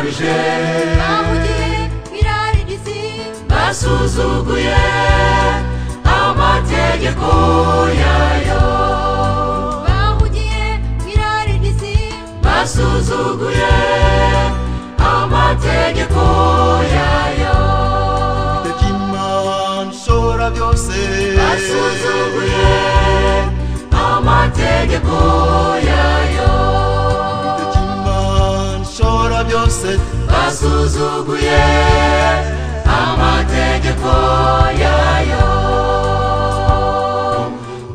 bikabije, bahugiye mw'irari ry'isi, basuzuguye amategeko yayo, bahugiye mw'irari ry'isi, basuzuguye amategeko yayo, Imana ishobora byose, basuzuguye amategeko yayo, Imana ishobora byose, basuzuguye amategeko yayo,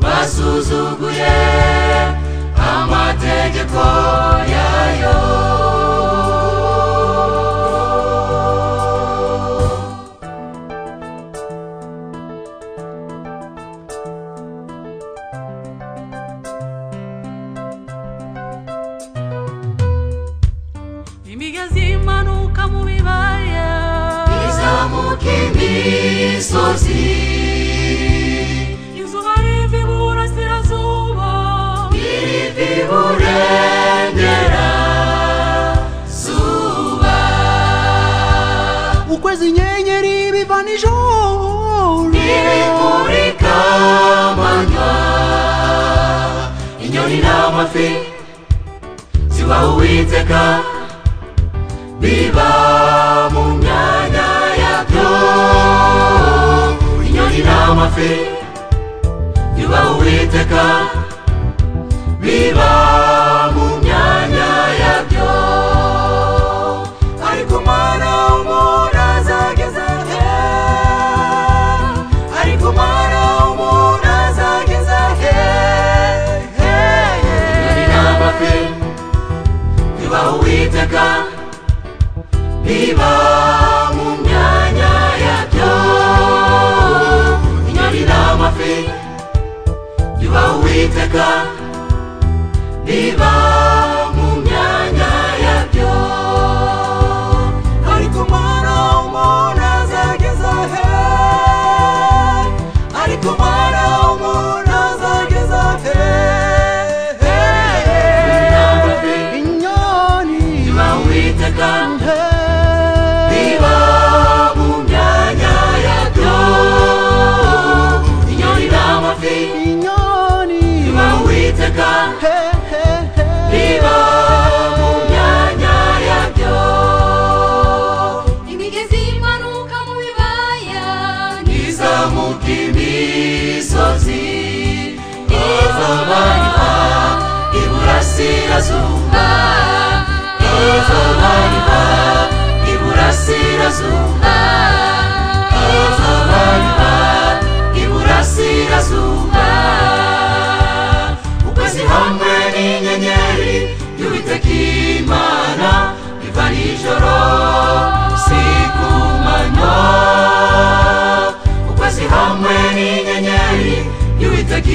basuzuguye amategeko yayo. imigezi imanuka mu bibaya, izamuka imisozi, izuba riva iburasirazuba, riva iburengerazuba, ukwezi inyenyeri biva nijoro, ibimurika amanywa, inyoni n'amafi zibaha Uwiteka, biba mu myanya yabyo, inyoni n'amafi bibaha Uwiteka, biba mu myanya yabyo. Ariko Mwana w'umuntu azageza he? Ariko Mwana w'umuntu azageza he? Inyoni n'amafi bibaha Uwiteka, biba mu myanya yabyo, inyoni n'amafi bibaha Uwiteka, biba mu myanya yabyo. Ariko Mwana w'umuntu azageza he? Ariko Mwana w'umuntu azageza he? inyoni bibaha Uwiteka, biba mu myanya yabyo, inyoni n'amafi inyoni bibaha Uwiteka, he he he biba mu myanya yabyo. imigezi imanuka mu bibaya, Izamuka imisozi, izabariha iburasirazuba, izabariha iburasirazuba, izabariha iburasirazuba, ukwezi hamwe n'inyenyeri y'Uwiteka Imana biva nijoro si ku manywa, ukwezi hamwe n'inyenyeri y'Uwiteka